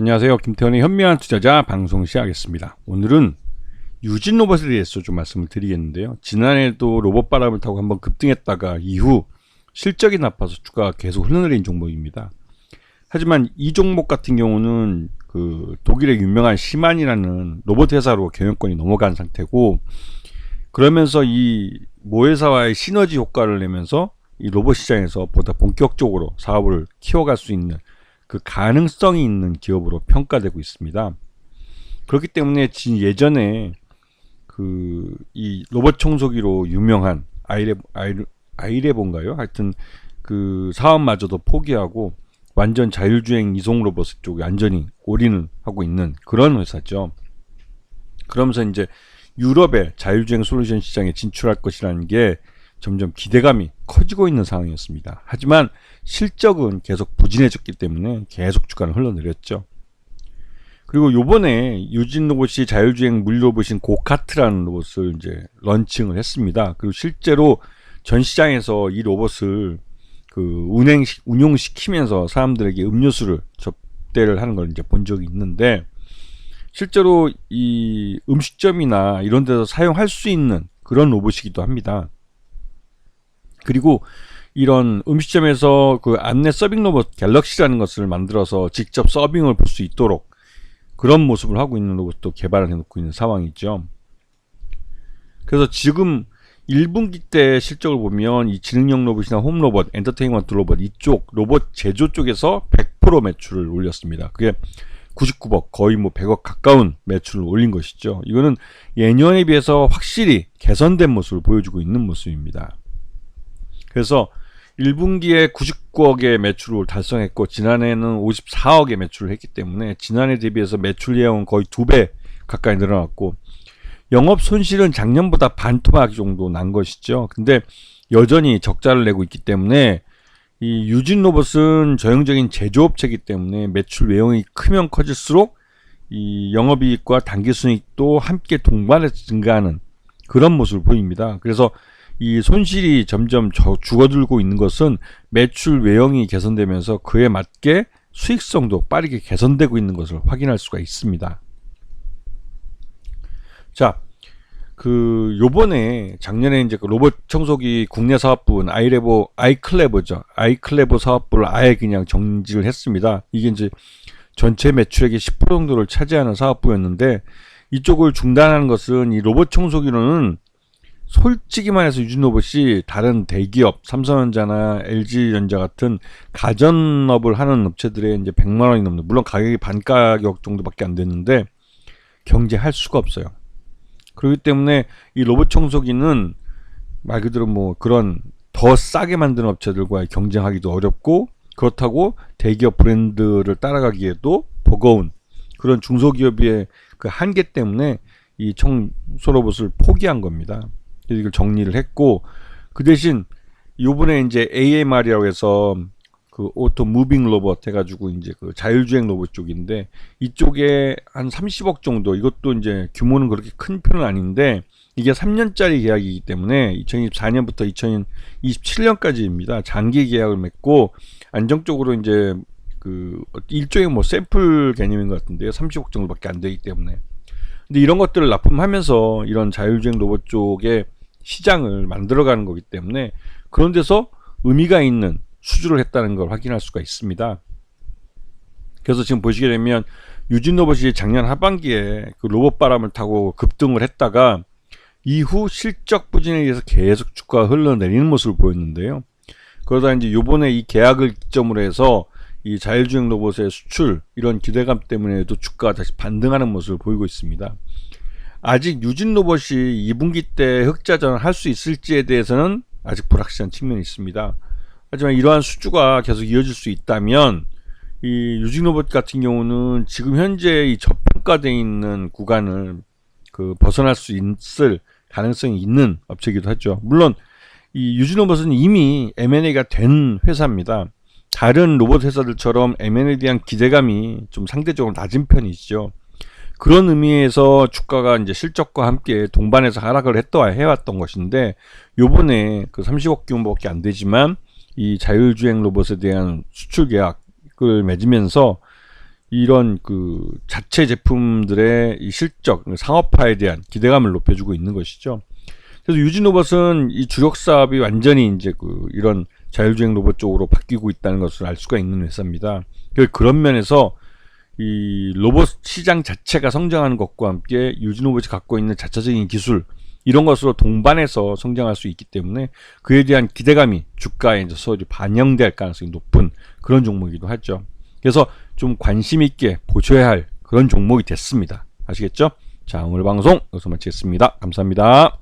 안녕하세요. 김태원의 현명한 투자자 방송 시작하겠습니다. 오늘은 유진 로봇에 대해서 좀 말씀을 드리겠는데요. 지난해에도 로봇 바람을 타고 한번 급등했다가 이후 실적이 나빠서 주가가 계속 흘러내린 종목입니다. 하지만 이 종목 같은 경우는 그 독일의 유명한 시만이라는 로봇 회사로 경영권이 넘어간 상태고, 그러면서 이 모회사와의 시너지 효과를 내면서 이 로봇 시장에서 보다 본격적으로 사업을 키워갈 수 있는 그 가능성이 있는 기업으로 평가되고 있습니다. 그렇기 때문에 예전에 그 이 로봇 청소기로 유명한 아이레본가요? 하여튼 그 사업마저도 포기하고 완전 자율주행 이송 로봇 쪽에 완전히 올인을 하고 있는 그런 회사죠. 그러면서 이제 유럽의 자율주행 솔루션 시장에 진출할 것이라는 게 점점 기대감이 커지고 있는 상황이었습니다. 하지만 실적은 계속 부진해졌기 때문에 계속 주가는 흘러내렸죠. 그리고 요번에 유진 로봇이 자율주행 물로봇인 고카트라는 로봇을 이제 런칭을 했습니다. 그리고 실제로 전 시장에서 이 로봇을 그 운용시키면서 사람들에게 음료수를 접대를 하는 걸 이제 본 적이 있는데, 실제로 이 음식점이나 이런 데서 사용할 수 있는 그런 로봇이기도 합니다. 그리고 이런 음식점에서 그 안내 서빙 로봇 갤럭시라는 것을 만들어서 직접 서빙을 볼 수 있도록 그런 모습을 하고 있는 로봇도 개발을 해놓고 있는 상황이죠. 그래서 지금 1분기 때 실적을 보면 이 지능형 로봇이나 홈 로봇, 엔터테인먼트 로봇 이쪽 로봇 제조 쪽에서 100% 매출을 올렸습니다. 그게 99억, 거의 뭐 100억 가까운 매출을 올린 것이죠. 이거는 예년에 비해서 확실히 개선된 모습을 보여주고 있는 모습입니다. 그래서 1분기에 99억의 매출을 달성했고 지난해에는 54억의 매출을 했기 때문에 지난해 대비해서 매출 예상은 거의 2배 가까이 늘어났고, 영업 손실은 작년보다 반토막 정도 난 것이죠. 근데 여전히 적자를 내고 있기 때문에 이 유진 로봇은 저형적인 제조업체이기 때문에 매출 외형이 크면 커질수록 이 영업이익과 당기순이익도 함께 동반해서 증가하는 그런 모습을 보입니다. 그래서 이 손실이 점점 죽어들고 있는 것은 매출 외형이 개선되면서 그에 맞게 수익성도 빠르게 개선되고 있는 것을 확인할 수가 있습니다. 자, 그 요번에 작년에 이제 그 로봇 청소기 국내 사업부는 아이클레버 사업부를 아예 그냥 정지를 했습니다. 이게 이제 전체 매출액의 10% 정도를 차지하는 사업부였는데, 이쪽을 중단하는 것은 이 로봇 청소기로는 솔직히 말해서 유진 로봇이 다른 대기업 삼성전자나 LG전자 같은 가전업을 하는 업체들의 이제 100만 원이 넘는, 물론 가격이 반가격 정도밖에 안 됐는데 경쟁할 수가 없어요. 그렇기 때문에 이 로봇 청소기는 말 그대로 뭐 그런 더 싸게 만드는 업체들과 경쟁하기도 어렵고, 그렇다고 대기업 브랜드를 따라가기에도 버거운 그런 중소기업의 그 한계 때문에 이 청소 로봇을 포기한 겁니다. 이걸 정리를 했고, 그 대신 요번에 이제 AMR이라고 해서 그 오토 무빙 로봇 해가지고 이제 그 자율주행 로봇 쪽인데, 이쪽에 한 30억 정도, 이것도 이제 규모는 그렇게 큰 편은 아닌데 이게 3년짜리 계약이기 때문에 2024년부터 2027년까지입니다. 장기 계약을 맺고 안정적으로 이제 그 일종의 뭐 샘플 개념인 것 같은데요. 30억 정도밖에 안 되기 때문에. 근데 이런 것들을 납품하면서 이런 자율주행 로봇 쪽에 시장을 만들어가는 거기 때문에 그런 데서 의미가 있는 수주를 했다는 걸 확인할 수가 있습니다. 그래서 지금 보시게 되면 유진 로봇이 작년 하반기에 그 로봇 바람을 타고 급등을 했다가 이후 실적 부진에 의해서 계속 주가가 흘러내리는 모습을 보였는데요. 그러다 이제 요번에 이 계약을 기점으로 해서 이 자율주행 로봇의 수출, 이런 기대감 때문에도 주가가 다시 반등하는 모습을 보이고 있습니다. 아직 유진 로봇이 2분기 때 흑자전을 할 수 있을지에 대해서는 아직 불확실한 측면이 있습니다. 하지만 이러한 수주가 계속 이어질 수 있다면 이 유진 로봇 같은 경우는 지금 현재 이 저평가되어 있는 구간을 그 벗어날 수 있을 가능성이 있는 업체이기도 하죠. 물론 이 유진 로봇은 이미 M&A가 된 회사입니다. 다른 로봇 회사들처럼 M&A에 대한 기대감이 좀 상대적으로 낮은 편이죠. 그런 의미에서 주가가 이제 실적과 함께 동반해서 하락을 해왔던 것인데, 요번에 그 30억 규모밖에 안 되지만 이 자율주행 로봇에 대한 수출 계약을 맺으면서 이런 그 자체 제품들의 이 실적, 상업화에 대한 기대감을 높여주고 있는 것이죠. 그래서 유진로봇은 이 주력 사업이 완전히 이제 그 이런 자율주행 로봇 쪽으로 바뀌고 있다는 것을 알 수가 있는 회사입니다. 그런 면에서 이 로봇 시장 자체가 성장하는 것과 함께 유진로봇이 갖고 있는 자체적인 기술 이런 것으로 동반해서 성장할 수 있기 때문에 그에 대한 기대감이 주가에 이제 반영될 가능성이 높은 그런 종목이기도 하죠. 그래서 좀 관심 있게 보셔야 할 그런 종목이 됐습니다. 아시겠죠? 자, 오늘 방송 여기서 마치겠습니다. 감사합니다.